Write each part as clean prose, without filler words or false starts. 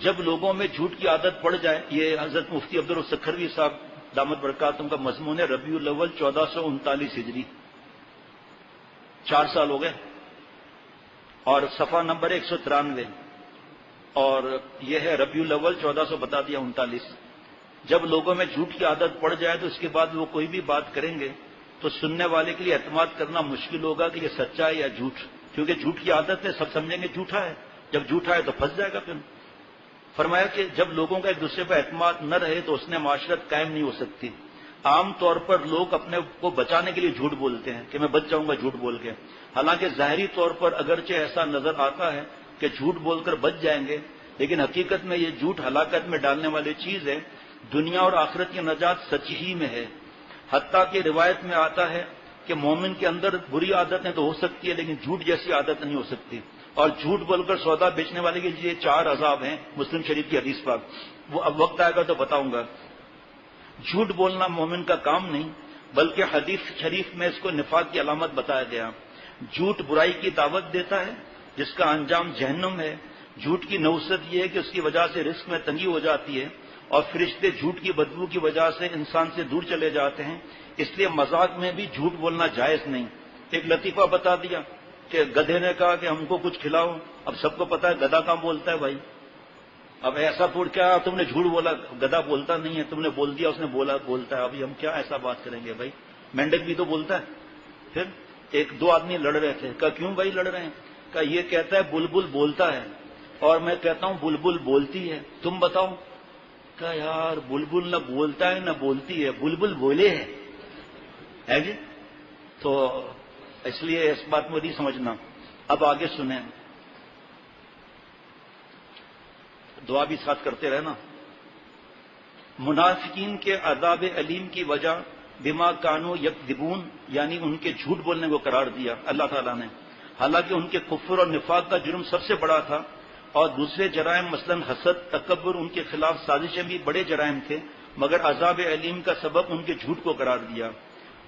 جب لوگوں میں جھوٹ کی عادت پڑ جائے، یہ حضرت مفتی عبدالسکھروی صاحب دامت برکاتہم کا مضمون ہے، ربیع الاول 1439 ہجری، 4 سال ہو گئے، اور صفحہ نمبر 193، اور یہ ہے ربیع الاول 1400 بتا دیا 39۔ جب لوگوں میں جھوٹ کی عادت پڑ جائے تو اس کے بعد وہ کوئی بھی بات کریں گے تو سننے والے کے لیے اعتماد کرنا مشکل ہوگا کہ یہ سچا ہے یا جھوٹ، کیونکہ جھوٹ کی عادت ہے، سب سمجھیں گے جھوٹا ہے، جب جھوٹا ہے تو پھنس جائے گا۔ پھر فرمایا کہ جب لوگوں کا ایک دوسرے پر اعتماد نہ رہے تو اس نے معاشرت قائم نہیں ہو سکتی۔ عام طور پر لوگ اپنے کو بچانے کے لیے جھوٹ بولتے ہیں کہ میں بچ جاؤں گا جھوٹ بول کے، حالانکہ ظاہری طور پر اگرچہ ایسا نظر آتا ہے کہ جھوٹ بول کر بچ جائیں گے، لیکن حقیقت میں یہ جھوٹ ہلاکت میں ڈالنے والی چیز ہے۔ دنیا اور آخرت کی نجات سچ ہی میں ہے، حتیٰ کہ روایت میں آتا ہے کہ مومن کے اندر بری عادتیں تو ہو سکتی ہے لیکن جھوٹ جیسی عادت نہیں ہو سکتی، اور جھوٹ بول کر سودا بیچنے والے کے لیے 4 عذاب ہیں، مسلم شریف کی حدیث پاک، وہ اب وقت آئے گا تو بتاؤں گا۔ جھوٹ بولنا مومن کا کام نہیں، بلکہ حدیث شریف میں اس کو نفاق کی علامت بتایا گیا۔ جھوٹ برائی کی دعوت دیتا ہے جس کا انجام جہنم ہے۔ جھوٹ کی نوست یہ ہے کہ اس کی وجہ سے رزق میں تنگی ہو جاتی ہے، اور فرشتے جھوٹ کی بدبو کی وجہ سے انسان سے دور چلے جاتے ہیں، اس لیے مذاق میں بھی جھوٹ بولنا جائز نہیں۔ ایک لطیفہ بتا دیا کہ گدھے نے کہا کہ ہم کو کچھ کھلاؤ، اب سب کو پتا ہے گدھا کہاں بولتا ہے بھائی، اب ایسا پور کیا تم نے جھوٹ بولا، گدھا بولتا نہیں ہے، تم نے بول دیا اس نے بولتا ہے، ابھی ہم کیا ایسا بات کریں گے بھائی، مینڈک بھی تو بولتا ہے۔ پھر 1-2 آدمی لڑ رہے تھے، کہا کیوں بھائی لڑ رہے ہیں؟ کہا یہ کہتا ہے بلبل بولتا ہے اور میں کہتا ہوں بلبل بولتی ہے، تم بتاؤ۔ کہا یار بلبل نہ بولتا ہے نہ بولتی ہے، بلبل بولے ہے جی، تو اس لیے اس بات میں نہیں سمجھنا۔ اب آگے سنیں، دعا بھی ساتھ کرتے رہنا۔ منافقین کے عذاب علیم کی وجہ بما کانوا یکذبون، یعنی ان کے جھوٹ بولنے کو قرار دیا اللہ تعالیٰ نے، حالانکہ ان کے کفر اور نفاق کا جرم سب سے بڑا تھا، اور دوسرے جرائم مثلا حسد، تکبر، ان کے خلاف سازشیں بھی بڑے جرائم تھے، مگر عذاب علیم کا سبب ان کے جھوٹ کو قرار دیا۔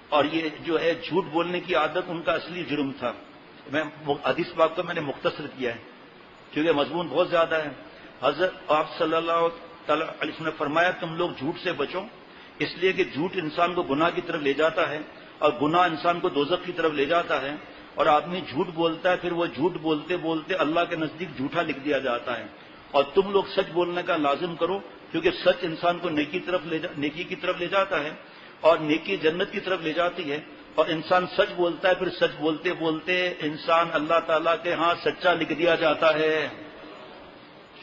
اور یہ جو ہے جھوٹ بولنے کی عادت ان کا اصلی جرم تھا۔ میں حدیث پاک کو میں نے مختصر کیا ہے کیونکہ مضمون بہت زیادہ ہے۔ حضرت آپ صلی اللہ تعالی علیہ وسلم نے فرمایا تم لوگ جھوٹ سے بچو، اس لیے کہ جھوٹ انسان کو گناہ کی طرف لے جاتا ہے، اور گناہ انسان کو دوزخ کی طرف لے جاتا ہے، اور آدمی جھوٹ بولتا ہے، پھر وہ جھوٹ بولتے بولتے اللہ کے نزدیک جھوٹا لکھ دیا جاتا ہے۔ اور تم لوگ سچ بولنے کا لازم کرو، کیونکہ سچ انسان کو نیکی کی طرف لے جاتا ہے، اور نیکی جنت کی طرف لے جاتی ہے، اور انسان سچ بولتا ہے، پھر سچ بولتے بولتے انسان اللہ تعالیٰ کے ہاں سچا لکھ دیا جاتا ہے۔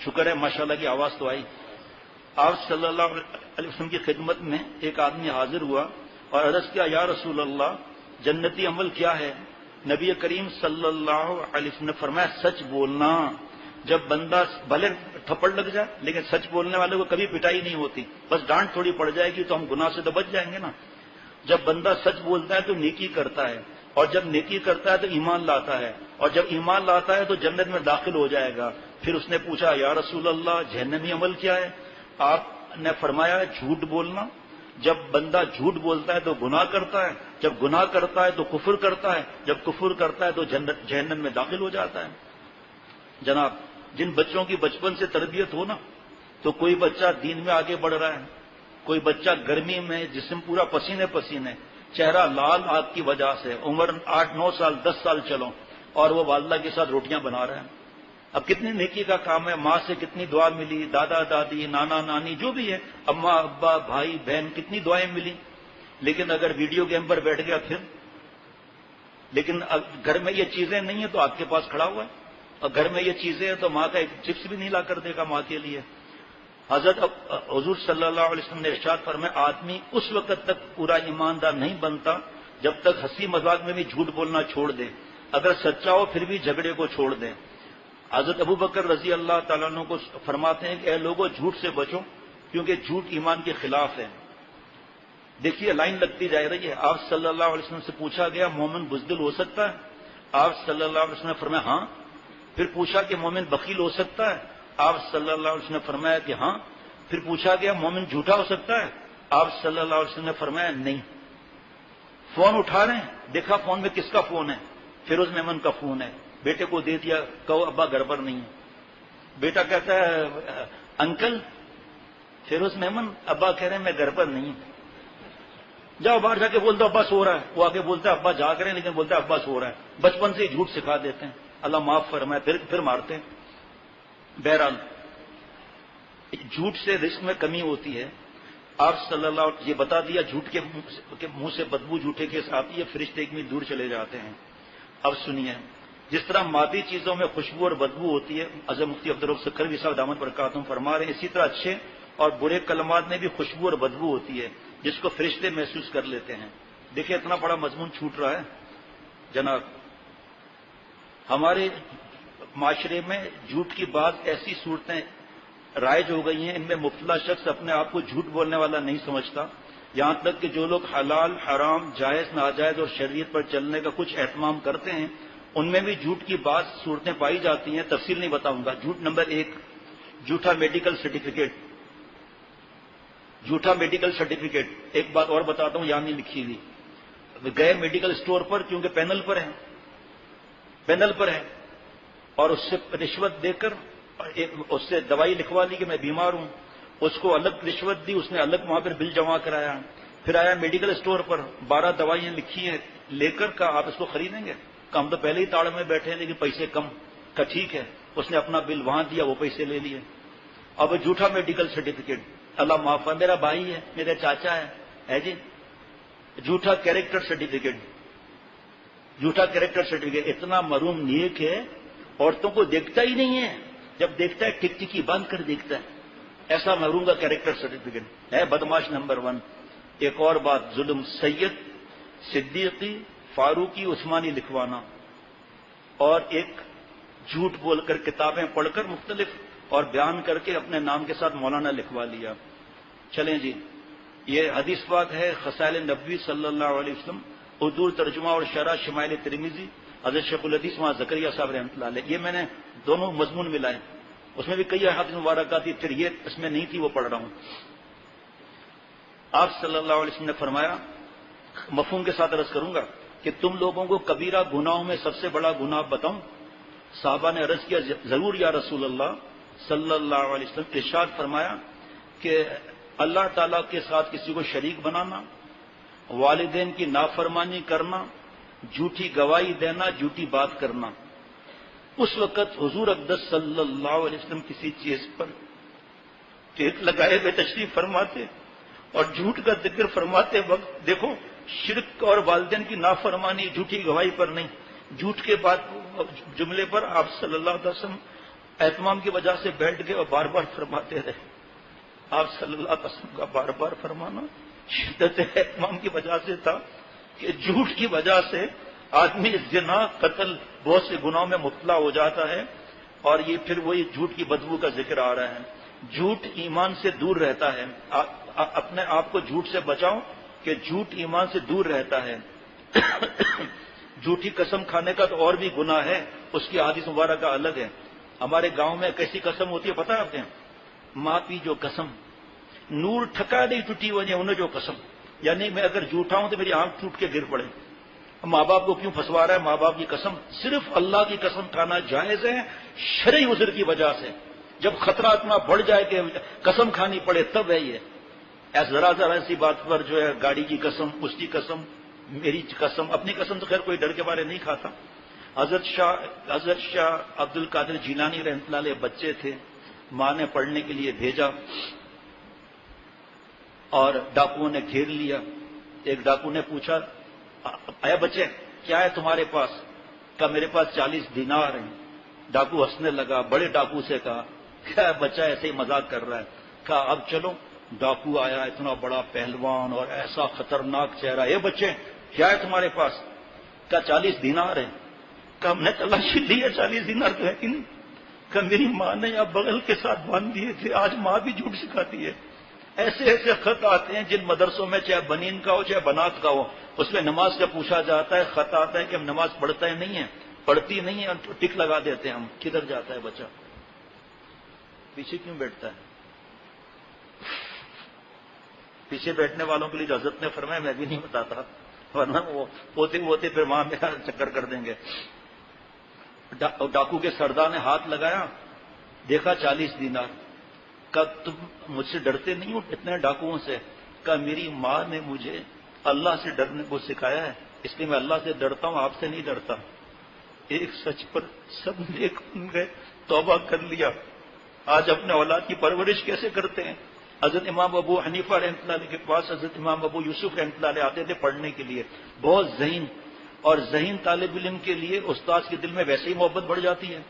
شکر ہے ماشاءاللہ کی آواز تو آئی۔ آپ صلی اللہ علیہ وسلم کی خدمت میں ایک آدمی حاضر ہوا اور عرض کیا یا رسول اللہ جنتی عمل کیا ہے؟ نبی کریم صلی اللہ علیہ وسلم نے فرمایا سچ بولنا۔ جب بندہ بھلے تھپڑ لگ جائے لیکن سچ بولنے والے کو کبھی پٹائی نہیں ہوتی، بس ڈانٹ تھوڑی پڑ جائے گی تو ہم گناہ سے تو بچ جائیں گے نا۔ جب بندہ سچ بولتا ہے تو نیکی کرتا ہے، اور جب نیکی کرتا ہے تو ایمان لاتا ہے، اور جب ایمان لاتا ہے تو جنت میں داخل ہو جائے گا۔ پھر اس نے پوچھا یا رسول اللہ جہنمی عمل کیا ہے؟ آپ نے فرمایا جھوٹ بولنا۔ جب بندہ جھوٹ بولتا ہے تو گناہ کرتا ہے، جب گناہ کرتا ہے تو کفر کرتا ہے، جب کفر کرتا ہے تو جہنم میں داخل ہو جاتا ہے۔ جناب جن بچوں کی بچپن سے تربیت ہو نا، تو کوئی بچہ دین میں آگے بڑھ رہا ہے، کوئی بچہ گرمی میں جسم پورا پسینے پسینے، چہرہ لال آگ کی وجہ سے، عمر 8-9 سال 10 سال چلو، اور وہ والدہ کے ساتھ روٹیاں بنا رہے ہیں۔ اب کتنی نیکی کا کام ہے، ماں سے کتنی دعا ملی، دادا دادی نانا نانی جو بھی ہے، اماں ابا بھائی بہن کتنی دعائیں ملی، لیکن اگر ویڈیو گیم پر بیٹھ گیا پھر، لیکن گھر میں یہ چیزیں نہیں ہیں تو آپ کے پاس کھڑا ہوا ہے، اور گھر میں یہ چیزیں ہیں تو ماں کا ایک چپس بھی نہیں لا کر دے گا ماں کے لیے۔ حضرت حضور صلی اللہ علیہ وسلم نے ارشاد فرمایا آدمی اس وقت تک پورا ایماندار نہیں بنتا جب تک ہنسی مذاق میں بھی جھوٹ بولنا چھوڑ دے، اگر سچا ہو پھر بھی جھگڑے کو چھوڑ دے۔ حضرت ابو بکر رضی اللہ تعالیٰ عنہ کو فرماتے ہیں کہ اے لوگوں جھوٹ سے بچو، کیونکہ جھوٹ ایمان کے خلاف ہے۔ دیکھیے لائن لگتی جا رہی ہے۔ آپ صلی اللہ علیہ وسلم سے پوچھا گیا مومن بزدل ہو سکتا ہے؟ آپ صلی اللہ علیہ وسلم نے فرمایا ہاں۔ پھر پوچھا کہ مومن بخیل ہو سکتا ہے؟ آپ صلی اللہ علیہ وسلم نے فرمایا کہ ہاں۔ پھر پوچھا گیا مومن جھوٹا ہو سکتا ہے؟ آپ صلی اللہ علیہ وسلم نے فرمایا نہیں۔ فون اٹھا رہے ہیں، دیکھا فون میں کس کا فون ہے؟ فیروز میمن کا فون ہے، بیٹے کو دے دیا، کہو ابا گڑبڑ نہیں ہے۔ بیٹا کہتا ہے انکل فیروز میمن، ابا کہہ رہے ہیں میں گھر پر نہیں ہوں. جاؤ باہر جا کے بولتا ابا سو رہا ہے. وہ آگے بولتا ہے ابا جاگ رہے ہیں، لیکن بولتا ہے ابا سو رہا ہے. بچپن سے ہی جھوٹ سکھا دیتے ہیں، اللہ معاف فرمائے، پھر مارتے ہیں. بہرحال جھوٹ سے رزق میں کمی ہوتی ہے. آپ صلی اللہ علیہ وسلم یہ بتا دیا جھوٹ کے منہ سے بدبو جھوٹے کے آتی ہے، فرشتے ایک میل دور چلے جاتے ہیں. اب سنیے، جس طرح مادی چیزوں میں خوشبو اور بدبو ہوتی ہے، حضرت مفتی عبدالرؤف سکھروی صاحب دامت برکاتہم فرما رہے ہیں، اسی طرح اچھے اور برے کلمات میں بھی خوشبو اور بدبو ہوتی ہے جس کو فرشتے محسوس کر لیتے ہیں. دیکھیں اتنا بڑا مضمون چھوٹ رہا ہے جناب. ہمارے معاشرے میں جھوٹ کی بعض ایسی صورتیں رائج ہو گئی ہیں، ان میں مبتلا شخص اپنے آپ کو جھوٹ بولنے والا نہیں سمجھتا. یہاں تک کہ جو لوگ حلال، حرام، جائز، ناجائز اور شریعت پر چلنے کا کچھ اہتمام کرتے ہیں، ان میں بھی جھوٹ کی بعض صورتیں پائی جاتی ہیں. تفصیل نہیں بتاؤں گا. جھوٹ نمبر 1، جھوٹا میڈیکل سرٹیفکیٹ. جھوٹا میڈیکل سرٹیفکیٹ. ایک بات اور بتاتا ہوں، یہاں نہیں لکھی ہوئی. گئے میڈیکل اسٹور پر، کیونکہ پینل پر ہے اور اس سے رشوت دے کر اس سے دوائی لکھوا لی کہ میں بیمار ہوں. اس کو الگ رشوت دی، اس نے الگ وہاں پر بل جمع کرایا. پھر آیا میڈیکل اسٹور پر، 12 دوائیاں لکھی ہیں لے کر، کہا آپ اس کو خریدیں گے؟ کہ ہم تو پہلے ہی تاڑ میں بیٹھے ہیں لیکن پیسے کم. کہ ٹھیک ہے. اس نے اپنا بل وہاں دیا، وہ پیسے لے لیے. اب جھوٹا میڈیکل سرٹیفکیٹ، اللہ معاف ہے، میرا بھائی ہے، میرا چاچا ہے جی. جھوٹا کیریکٹر سرٹیفکیٹ. جھوٹا کیریکٹر سرٹیفکیٹ اتنا معروم نیک ہے، عورتوں کو دیکھتا ہی نہیں ہے، جب دیکھتا ہے ٹک ٹکی بند کر دیکھتا ہے. ایسا معروم کا کیریکٹر سرٹیفکیٹ ہے. بدماش نمبر 1. ایک اور بات، ظلم. سید، صدیقی، فاروقی، عثمانی لکھوانا. اور ایک جھوٹ بول کر کتابیں پڑھ کر مختلف اور بیان کر کے اپنے نام کے ساتھ مولانا لکھوا لیا. چلیں جی، یہ حدیث پاک ہے خصائل نبوی صلی اللہ علیہ وسلم، اردو ترجمہ اور شرح شمائل ترمذی، حضرت شیخ الحدیث وہاں زکریا صاحب رحمۃ اللہ علیہ. یہ میں نے دونوں مضمون ملائے، اس میں بھی کئی احادیث مبارکات تھی، پھر یہ اس میں نہیں تھی وہ پڑھ رہا ہوں. آپ صلی اللہ علیہ وسلم نے فرمایا، مفہوم کے ساتھ عرض کروں گا کہ تم لوگوں کو کبیرہ گناہوں میں سب سے بڑا گناہ بتاؤں؟ صحابہ نے عرض کیا ضرور یا رسول اللہ صلی اللہ علیہ وسلم. ارشاد فرمایا کہ اللہ تعالیٰ کے ساتھ کسی کو شریک بنانا، والدین کی نافرمانی کرنا، جھوٹی گواہی دینا، جھوٹی بات کرنا. اس وقت حضور اقدس صلی اللہ علیہ وسلم کسی چیز پر ٹیک لگائے ہوئے تشریف فرماتے اور جھوٹ کا ذکر فرماتے وقت دیکھو، شرک اور والدین کی نافرمانی جھوٹی گواہی پر نہیں، جھوٹ کے بعد جملے پر آپ صلی اللہ علیہ وسلم اہتمام کی وجہ سے بیٹھ گئے اور بار بار فرماتے رہے. آپ صلی اللہ علیہ وسلم کا بار بار فرمانا شدت اہتمام کی وجہ سے تھا کہ جھوٹ کی وجہ سے آدمی زنا، قتل، بہت سے گناہوں میں مبتلا ہو جاتا ہے. اور یہ پھر وہی جھوٹ کی بدبو کا ذکر آ رہا ہے. جھوٹ ایمان سے دور رہتا ہے. اپنے آپ کو جھوٹ سے بچاؤ کہ جھوٹ ایمان سے دور رہتا ہے. جھوٹی قسم کھانے کا تو اور بھی گناہ ہے، اس کی حدیث مبارکہ الگ ہے. ہمارے گاؤں میں کیسی قسم ہوتی ہے پتہ ہے آپ نے؟ ماں پی جو قسم، نور ٹھکا نہیں ٹوٹی وجہ انہیں جو قسم. یعنی میں اگر جھوٹا ہوں تو میری آنکھ ٹوٹ کے گر پڑے. ماں باپ کو کیوں پھنسوا رہا ہے؟ ماں باپ کی قسم، صرف اللہ کی قسم کھانا جائز ہے شرعی عذر کی وجہ سے. جب خطرہ اتنا بڑھ جائے کہ قسم کھانی پڑے تب ہے یہ. ذرا ایسی بات پر جو ہے گاڑی کی قسم، اس کی قسم، میری قسم، اپنی قسم تو خیر کوئی ڈر کے بارے نہیں کھاتا. حضرت شاہ عبد القادر جیلانی رحمۃ اللہ علیہ بچے تھے، ماں نے پڑھنے کے لیے بھیجا اور ڈاکوؤں نے گھیر لیا. ایک ڈاکو نے پوچھا، آیا بچے کیا ہے تمہارے پاس؟ کہا میرے پاس 40 دینار ہیں. ڈاکو ہنسنے لگا، بڑے ڈاکو سے کہا کیا بچہ ایسے ہی مذاق کر رہا ہے. کہا اب چلو. ڈاکو آیا، اتنا بڑا پہلوان اور ایسا خطرناک چہرہ. اے بچے کیا ہے تمہارے پاس؟ کہا 40 دینار ہیں. کہا ہم نے تلاشی لی ہے، 40 دینار تو ہے کہ نہیں؟ کہا میری ماں نے یا بغل کے ساتھ باندھ دیے تھے، آج ماں بھی جھوٹ سکھاتی ہے. ایسے ایسے خط آتے ہیں جن مدرسوں میں چاہے بنین کا ہو چاہے بنات کا ہو، اس میں نماز کا پوچھا جاتا ہے، خط آتا ہے کہ ہم نماز پڑھتے ہیں نہیں ہے، پڑھتی نہیں ہے، ٹک لگا دیتے ہیں ہم. کدھر جاتا ہے بچہ؟ پیچھے کیوں بیٹھتا ہے؟ پیچھے بیٹھنے والوں کے لیے جو حضرت نے فرمایا میں بھی نہیں بتاتا، ورنہ وہ پوتے پوتے پھر وہاں میرا چکر کر دیں گے. ڈاکو کے سردار نے ہاتھ لگایا دیکھا 40 دینار. کہا تم مجھ سے ڈرتے نہیں ہو اتنے ڈاکوؤں سے؟ کہا میری ماں نے مجھے اللہ سے ڈرنے کو سکھایا ہے، اس لیے میں اللہ سے ڈرتا ہوں، آپ سے نہیں ڈرتا. ایک سچ پر سب نیک بن گئے، توبہ کر لیا. آج اپنے اولاد کی پرورش کیسے کرتے ہیں؟ حضرت امام ابو حنیفہ رحمۃ اللہ علیہ کے پاس حضرت امام ابو یوسف رحمۃ اللہ علیہ آتے تھے پڑھنے کے لیے. بہت ذہین اور ذہین طالب علم کے لیے استاد کے دل میں ویسے ہی محبت بڑھ جاتی ہے.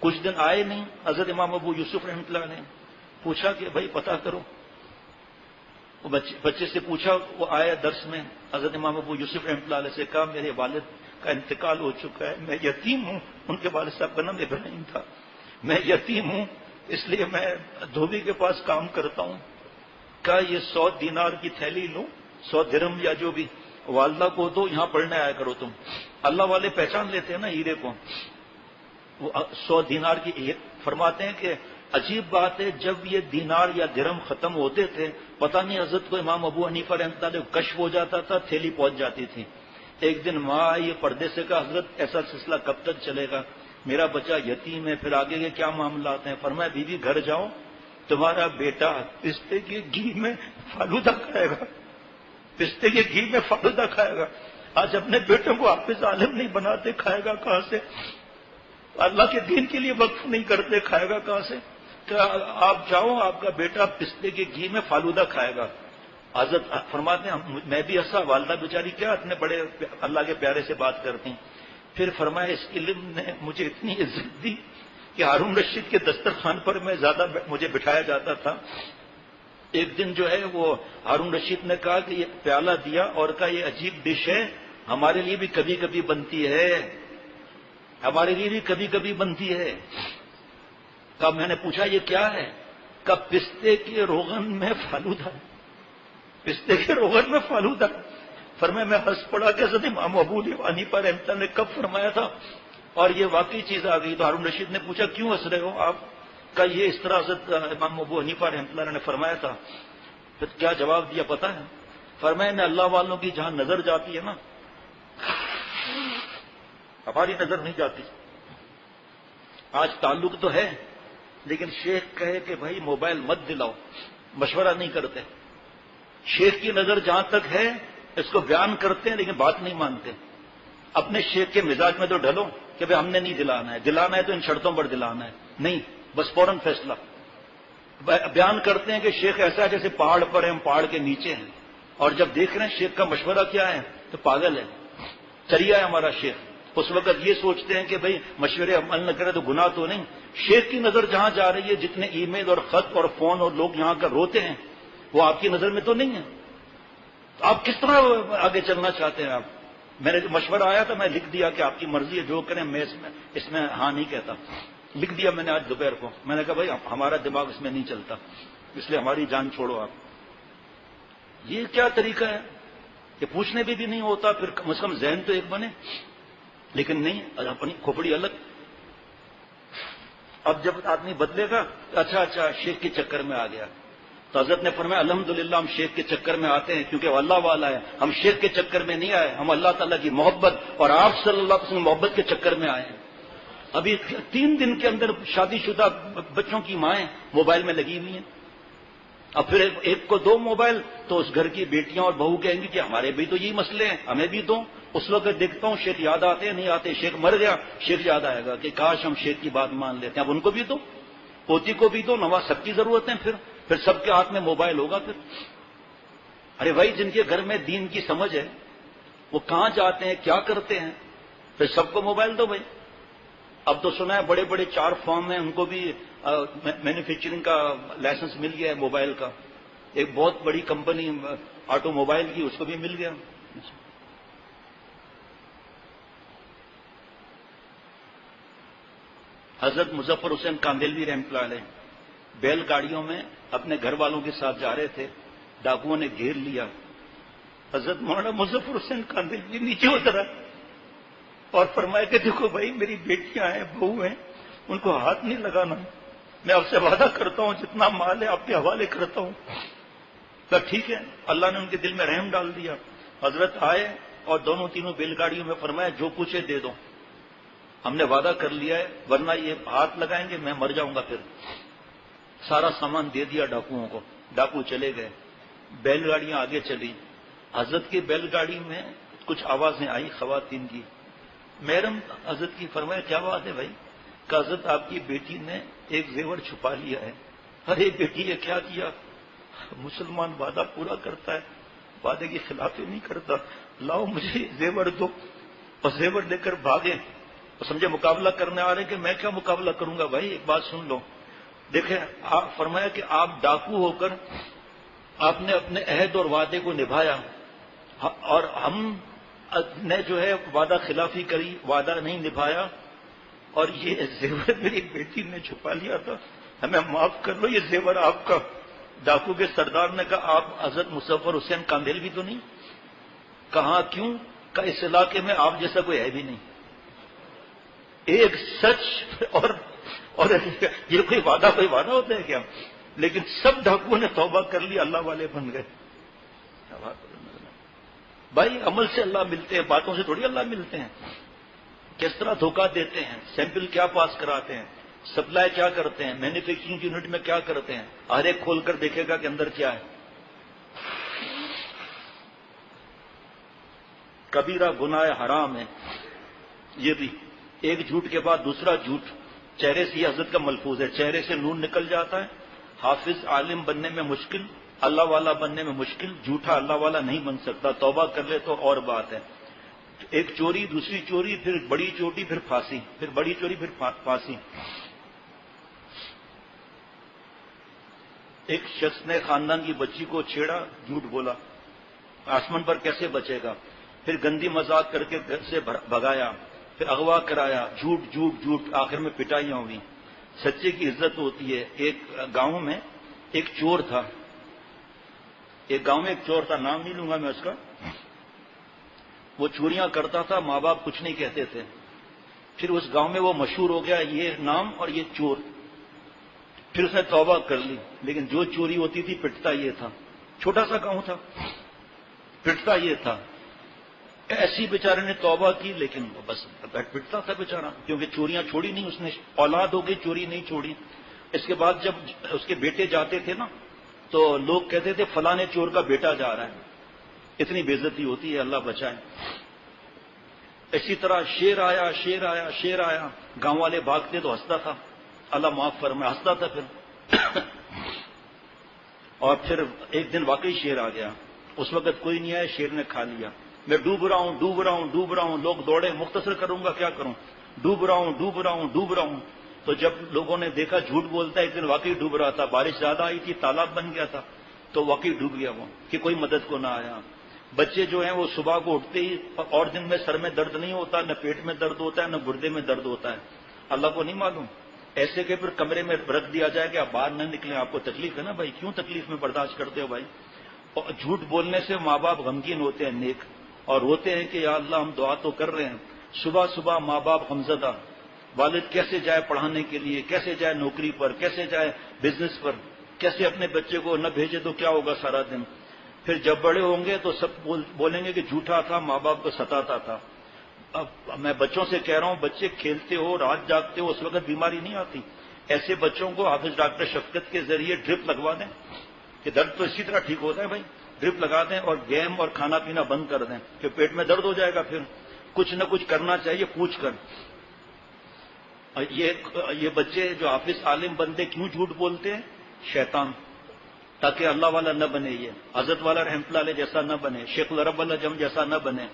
کچھ دن آئے نہیں حضرت امام ابو یوسف رحمۃ اللہ نے پوچھا کہ بھائی پتہ کرو. وہ بچے سے پوچھا، وہ آیا درس میں. حضرت امام ابو یوسف رحمۃ اللہ علیہ سے کہا میرے والد کا انتقال ہو چکا ہے، میں یتیم ہوں. ان کے والد صاحب کا نام ابراہیم تھا. میں یتیم ہوں اس لیے میں دھوبی کے پاس کام کرتا ہوں. کہا یہ 100 دینار کی تھیلی لوں، 100 درہم یا جو بھی، والدہ کو دو، یہاں پڑھنے آیا کرو تم. اللہ والے پہچان لیتے ہیں نا ہیرے کو. وہ 100 دینار کی فرماتے ہیں کہ عجیب بات ہے، جب یہ دینار یا درہم ختم ہوتے تھے پتہ نہیں حضرت کو امام ابو حنیفہ رحمۃ اللہ علیہ کشف ہو جاتا تھا، تھیلی پہنچ جاتی تھی. ایک دن ماں آئی پردے سے، کہا حضرت ایسا سلسلہ کب تک چلے گا؟ میرا بچہ یتیم ہے، پھر آگے کے کیا معاملات ہیں؟ فرمایا بیوی گھر جاؤ، تمہارا بیٹا پستے کے گھی میں فالودہ کھائے گا، پستے کے گھی میں فالودہ کھائے گا. آج اپنے بیٹوں کو حافظ عالم نہیں بناتے، کھائے گا کہاں سے؟ اللہ کے دین کے لیے وقف نہیں کرتے، کھائے گا کہاں سے؟ کہ آپ جاؤ، آپ کا بیٹا پستے کے گھی میں فالودہ کھائے گا. حضرت فرماتے ہیں میں بھی ایسا، والدہ بیچاری کیا اتنے بڑے اللہ کے پیارے سے بات کرتی. پھر فرمایا اس علم نے مجھے اتنی عزت دی کہ ہارون رشید کے دسترخوان پر میں زیادہ مجھے بٹھایا جاتا تھا. ایک دن جو ہے وہ ہارون رشید نے کہا کہ یہ پیالہ دیا اور کہا یہ عجیب ڈش ہے، ہمارے لیے بھی کبھی کبھی بنتی ہے، ہمارے لیے بھی کبھی کبھی بنتی ہے. کہا میں نے پوچھا یہ کیا ہے؟ کہا پستے کے روغن میں فالودہ، پستے کے روغن میں فالودہ. فرمایا میں ہنس پڑا کہ حضرت امام ابو حنیفہ رحمۃ اللہ نے کب فرمایا تھا اور یہ واقعی چیز آ گئی. تو ہارون رشید نے پوچھا کیوں ہنس رہے ہو آپ؟ کہا یہ اس طرح حضرت امام ابو حنیفہ رحمۃ اللہ نے فرمایا تھا. پھر کیا جواب دیا پتہ ہے؟ فرمایا میں اللہ والوں کی جہاں نظر جاتی ہے نا، ہماری نظر نہیں جاتی. آج تعلق تو ہے لیکن شیخ کہے کہ بھائی موبائل مت دلاؤ، مشورہ نہیں کرتے. شیخ کی نظر جہاں تک ہے اس کو بیان کرتے ہیں لیکن بات نہیں مانتے. اپنے شیخ کے مزاج میں تو ڈھلو کہ بھائی ہم نے نہیں دلانا ہے، دلانا ہے تو ان شرطوں پر دلانا ہے، نہیں بس فوراً فیصلہ. بیان کرتے ہیں کہ شیخ ایسا ہے جیسے پہاڑ پر ہیں، ہم پہاڑ کے نیچے ہیں، اور جب دیکھ رہے ہیں شیخ کا مشورہ کیا ہے تو پاگل ہے، چریا ہے ہمارا شیخ. اس وقت یہ سوچتے ہیں کہ بھئی مشورے عمل نہ کرے تو گناہ تو نہیں. شیخ کی نظر جہاں جا رہی ہے، جتنے ای میل اور خط اور فون اور لوگ یہاں کا روتے ہیں وہ آپ کی نظر میں تو نہیں ہے. تو آپ کس طرح آگے چلنا چاہتے ہیں؟ آپ میں نے جو مشورہ آیا تھا میں لکھ دیا کہ آپ کی مرضی ہے جو کریں، میں اس میں ہاں نہیں کہتا. لکھ دیا میں نے آج دوپہر کو. میں نے کہا بھائی ہمارا دماغ اس میں نہیں چلتا، اس لیے ہماری جان چھوڑو آپ. یہ کیا طریقہ ہے؟ یہ پوچھنے بھی نہیں ہوتا. پھر کم از کم ذہن تو ایک بنے، لیکن نہیں، اپنی کھوپڑی الگ. اب جب آدمی بدلے گا اچھا شیخ کے چکر میں آ گیا. تو حضرت نے فرمایا الحمدللہ ہم شیخ کے چکر میں آتے ہیں کیونکہ وہ اللہ والا ہے. ہم شیخ کے چکر میں نہیں آئے، ہم اللہ تعالیٰ کی محبت اور آپ صلی اللہ علیہ وسلم محبت کے چکر میں آئے ہیں. ابھی 3 دن کے اندر شادی شدہ بچوں کی مائیں موبائل میں لگی ہوئی ہیں. اب پھر ایک کو 2 موبائل تو اس گھر کی بیٹیاں اور بہو کہیں گی کہ ہمارے بھی تو یہی مسئلے ہیں، ہمیں بھی دو. اس وقت دیکھتا ہوں شیخ یاد آتے ہیں نہیں آتے. شیخ مر گیا، شیخ یاد آئے گا کہ کاش ہم شیخ کی بات مان لیتے ہیں. اب ان کو بھی دو، پوتی کو بھی دو، نواز سب کی ضرورت ہے. پھر سب کے ہاتھ میں موبائل ہوگا. پھر ارے بھائی جن کے گھر میں دین کی سمجھ ہے وہ کہاں جاتے ہیں، کیا کرتے ہیں؟ پھر سب کو موبائل دو بھائی. اب تو سنا ہے بڑے بڑے 4 فرم ہیں ان کو بھی مینوفیکچرنگ کا لائسنس مل گیا ہے موبائل کا. ایک بہت بڑی کمپنی آٹو موبائل کی، اس کو بھی مل گیا. حضرت مظفر حسین کاندیلوی رحمۃ اللہ علیہ بیل گاڑیوں میں اپنے گھر والوں کے ساتھ جا رہے تھے، ڈاکوؤں نے گھیر لیا. حضرت مولانا مظفر حسین کاندیلوی نیچے اترا اور فرمایا کہ دیکھو بھائی میری بیٹیاں ہیں، بہو ہیں، ان کو ہاتھ نہیں لگانا. میں آپ سے وعدہ کرتا ہوں جتنا مال ہے آپ کے حوالے کرتا ہوں. تو ٹھیک ہے، اللہ نے ان کے دل میں رحم ڈال دیا. حضرت آئے اور دونوں تینوں بیل گاڑیوں میں فرمایا جو پوچھے دے دو. ہم نے وعدہ کر لیا ہے ورنہ یہ ہاتھ لگائیں گے میں مر جاؤں گا. پھر سارا سامان دے دیا ڈاکوؤں کو. ڈاکو چلے گئے. بیل گاڑیاں آگے چلی. حضرت کی بیل گاڑی میں کچھ آوازیں آئی خواتین کی. محرم حضرت کی فرمایا کیا بات ہے بھائی؟ کہ حضرت آپ کی بیٹی نے ایک زیور چھپا لیا ہے. ارے بیٹی یہ کیا کیا؟ مسلمان وعدہ پورا کرتا ہے وعدے کی خلافی نہیں کرتا. لاؤ مجھے زیور دو. اور زیور لے کر بھاگے. سمجھے مقابلہ کرنے آ رہے کہ میں کیا مقابلہ کروں گا. بھائی ایک بات سن لو. دیکھیں آپ فرمایا کہ آپ ڈاکو ہو کر آپ نے اپنے عہد اور وعدے کو نبھایا اور ہم نے جو ہے وعدہ خلافی کری وعدہ نہیں نبھایا اور یہ زیور میری بیٹی نے چھپا لیا تھا ہمیں معاف کر لو. یہ زیور آپ کا. ڈاکو کے سردار نے کہا آپ حضرت مظفر حسین کاندیل بھی تو نہیں؟ کہا کیوں؟ کہ اس علاقے میں آپ جیسا کوئی ہے بھی نہیں. ایک سچ اور یہ کوئی وعدہ ہوتا ہے کیا؟ لیکن سب ڈاکوؤں نے توبہ کر لی اللہ والے بن گئے. بھائی عمل سے اللہ ملتے ہیں باتوں سے تھوڑی اللہ ملتے ہیں. کس طرح دھوکہ دیتے ہیں. سیمپل کیا پاس کراتے ہیں. سپلائی کیا کرتے ہیں. مینوفیکچرنگ یونٹ میں کیا کرتے ہیں. ہر ایک کھول کر دیکھے گا کہ اندر کیا ہے. کبیرہ گناہ حرام ہے. یہ بھی ایک جھوٹ کے بعد دوسرا جھوٹ. چہرے سے یہ حضرت کا ملفوظ ہے. چہرے سے نور نکل جاتا ہے. حافظ عالم بننے میں مشکل. اللہ والا بننے میں مشکل. جھوٹا اللہ والا نہیں بن سکتا. توبہ کر لے تو اور بات ہے. ایک چوری دوسری چوری پھر بڑی چوری پھر پھانسی پھر بڑی چوری پھر پھانسی. ایک شخص نے خاندان کی بچی کو چھیڑا جھوٹ بولا. آسمان پر کیسے بچے گا. پھر گندی مذاق کر کے گھر سے بھگایا. پھر اغوا کرایا. جھوٹ جھوٹ جھوٹ آخر میں پٹائیاں ہوئی. سچے کی عزت ہوتی ہے. ایک گاؤں میں ایک چور تھا. نام نہیں لوں گا میں اس کا. وہ چوریاں کرتا تھا. ماں باپ کچھ نہیں کہتے تھے. پھر اس گاؤں میں وہ مشہور ہو گیا یہ نام اور یہ چور. پھر اس نے توبہ کر لی. لیکن جو چوری ہوتی تھی پٹتا یہ تھا. چھوٹا سا گاؤں تھا پٹتا یہ تھا. ایسی بیچارے نے توبہ کی لیکن بس پٹتا تھا بیچارہ کیونکہ چوریاں چھوڑی نہیں اس نے. اولاد ہو گئی چوری نہیں چھوڑی. اس کے بعد جب اس کے بیٹے جاتے تھے نا تو لوگ کہتے تھے فلاں چور کا بیٹا جا رہا ہے. اتنی بے عزتی ہوتی ہے. اللہ بچائے. اسی طرح شیر آیا شیر آیا شیر آیا. گاؤں والے بھاگتے تو ہنستا تھا. اللہ معاف فرمائے ہنستا تھا پھر. اور پھر ایک دن واقعی شیر آ گیا. اس وقت کوئی نہیں آیا. شیر نے کھا لیا. میں ڈوب رہا ہوں ڈوب رہا ہوں ڈوب رہا ہوں. لوگ دوڑے. مختصر کروں گا کیا کروں. ڈوب رہا ہوں ڈوب رہا ہوں ڈوب رہا ہوں. تو جب لوگوں نے دیکھا جھوٹ بولتا ہے ایک دن واقعی ڈوب رہا تھا. بارش زیادہ آئی تھی تالاب بن گیا تھا تو واقعی ڈوب گیا وہ کہ کوئی مدد کو نہ آیا. بچے جو ہیں وہ صبح کو اٹھتے ہی اور دن میں سر میں درد نہیں ہوتا نہ پیٹ میں درد ہوتا ہے نہ گردے میں درد ہوتا ہے. اللہ کو نہیں معلوم. ایسے کہ پھر کمرے میں رکھ دیا جائے کہ آپ باہر نہ نکلیں. آپ کو تکلیف ہے نا بھائی. کیوں تکلیف میں برداشت کرتے ہو بھائی. اور جھوٹ بولنے سے ماں باپ غمگین ہوتے ہیں نیک اور روتے ہیں کہ یا اللہ ہم دعا تو کر رہے ہیں. صبح صبح ماں باپ غمزدہ. والد کیسے جائے پڑھانے کے لیے کیسے جائے نوکری پر کیسے جائے بزنس پر کیسے اپنے بچے کو نہ بھیجے تو کیا ہوگا سارا دن. پھر جب بڑے ہوں گے تو سب بولیں گے کہ جھوٹا تھا ماں باپ کو ستاتا تھا. اب میں بچوں سے کہہ رہا ہوں بچے کھیلتے ہو رات جاگتے ہو اس وقت بیماری نہیں آتی. ایسے بچوں کو حافظ ڈاکٹر شفقت کے ذریعے ڈرپ لگوا دیں کہ درد تو اسی طرح ٹھیک ہوتا ہے بھائی. ڈرپ لگا دیں اور گیم اور کھانا پینا بند کر دیں کہ پیٹ میں درد ہو جائے گا. پھر کچھ نہ کچھ کرنا چاہیے پوچھ کر. یہ بچے جو حافظ عالم بندے کیوں جھوٹ بولتے ہیں. شیطان تاکہ اللہ والا نہ بنے. یہ حضرت والا رحمۃ اللہ علیہ جیسا نہ بنے. شیخ العرب الجم جیسا نہ بنے.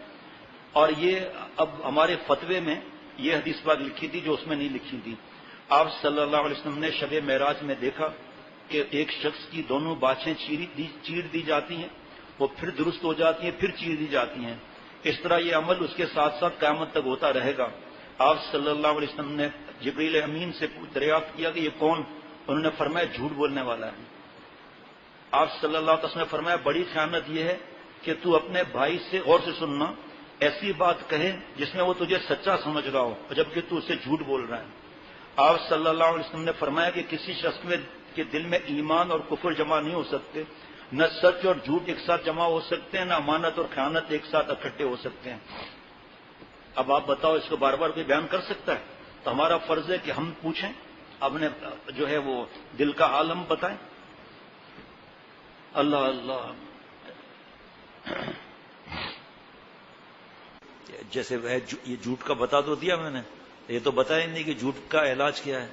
اور یہ اب ہمارے فتوے میں یہ حدیث پاک لکھی تھی جو اس میں نہیں لکھی تھی. آپ صلی اللہ علیہ وسلم نے شب معراج میں دیکھا کہ ایک شخص کی دونوں باچھیں چیر دی جاتی ہیں وہ پھر درست ہو جاتی ہیں پھر چیر دی جاتی ہیں. اس طرح یہ عمل اس کے ساتھ ساتھ قیامت تک ہوتا رہے گا. آپ صلی اللہ علیہ وسلم نے جبریل امین سے دریافت کیا کہ یہ کون. انہوں نے فرمایا جھوٹ بولنے والا ہے. آپ صلی اللہ علیہ وسلم نے فرمایا بڑی خیانت یہ ہے کہ تو اپنے بھائی سے غور سے سننا ایسی بات کہے جس میں وہ تجھے سچا سمجھ رہا ہو جبکہ تو اسے جھوٹ بول رہا ہے. آپ صلی اللہ علیہ وسلم نے فرمایا کہ کسی شخص کے دل میں ایمان اور کفر جمع نہیں ہو سکتے. نہ سچ اور جھوٹ ایک ساتھ جمع ہو سکتے ہیں نہ امانت اور خیانت ایک ساتھ اکٹھے ہو سکتے ہیں. اب آپ بتاؤ اس کو بار بار کوئی بیان کر سکتا ہے؟ تو ہمارا فرض ہے کہ ہم پوچھیں، اپنے جو ہے وہ دل کا حال ہم بتائیں. اللہ اللہ. جیسے یہ جھوٹ کا بتا تو دیا میں نے، یہ تو بتایا نہیں کہ جھوٹ کا علاج کیا ہے.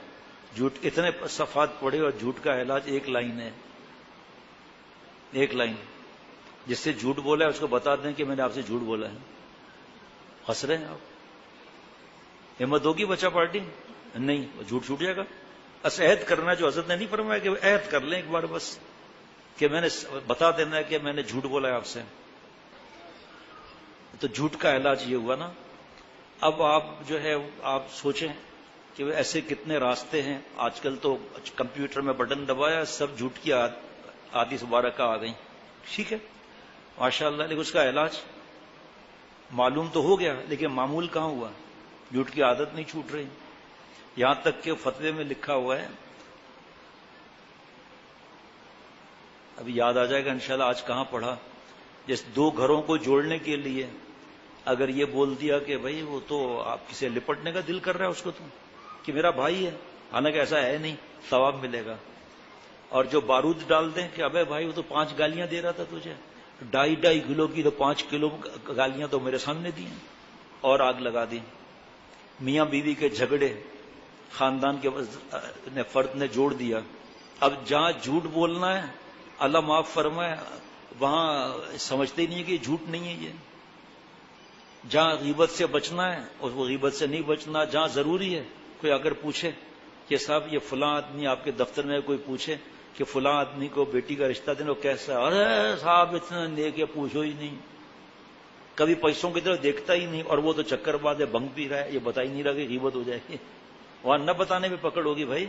جھوٹ اتنے صفحات پڑھے اور جھوٹ کا علاج ایک لائن ہے، ایک لائن. جس سے جھوٹ بولا ہے اس کو بتا دیں کہ میں نے آپ سے جھوٹ بولا ہے. ہنس رہے ہیں آپ؟ ہمت ہوگی بچہ پارٹی؟ نہیں، جھوٹ چھوٹ جائے گا. عہد کرنا جو حضرت نے نہیں فرمایا کہ عہد کر لیں ایک بار بس، کہ میں نے بتا دینا ہے کہ میں نے جھوٹ بولا ہے آپ سے. تو جھوٹ کا علاج یہ ہوا نا. اب آپ جو ہے آپ سوچیں کہ ایسے کتنے راستے ہیں. آج کل تو کمپیوٹر میں بٹن دبایا سب جھوٹ کی حدیث مبارکہ آ گئی. ٹھیک ہے ماشاء اللہ، لیکن اس کا علاج معلوم تو ہو گیا، لیکن معمول کہاں ہوا؟ جھوٹ کی عادت نہیں چھوٹ رہی. یہاں تک کہ فتوے میں لکھا ہوا ہے، ابھی یاد آ جائے گا انشاءاللہ، آج کہاں پڑھا، جس دو گھروں کو جوڑنے کے لیے اگر یہ بول دیا کہ بھائی وہ تو آپ کسی لپٹنے کا دل کر رہا ہے اس کو تو کہ میرا بھائی ہے، حالانکہ ایسا ہے نہیں، ثواب ملے گا. اور جو بارود ڈال دیں کہ ابے بھائی وہ تو 5 گالیاں دے رہا تھا تجھے، 2.5 کلو کی تو 5 کلو گالیاں تو میرے سامنے دی ہیں، اور آگ لگا دی. میاں بیوی کے جھگڑے خاندان کے فرد نے جوڑ دیا. اب جہاں جھوٹ بولنا ہے اللہ معاف فرمائے وہاں سمجھتے ہی نہیں ہے کہ جھوٹ نہیں ہے یہ. جہاں غیبت سے بچنا ہے اور وہ غیبت سے نہیں بچنا. جہاں ضروری ہے کوئی اگر پوچھے کہ صاحب یہ فلاں آدمی آپ کے دفتر میں کوئی پوچھے کہ فلاں آدمی کو بیٹی کا رشتہ دینا کیسا ہے، ارے صاحب اتنا نیک ہے پوچھو ہی نہیں، کبھی پیسوں کی طرف دیکھتا ہی نہیں، اور وہ تو چکر باز ہے، بھنگ پی رہا ہے، یہ بتا ہی نہیں رہا کہ غیبت ہو جائے گی. وہاں نہ بتانے میں پکڑ ہوگی بھائی.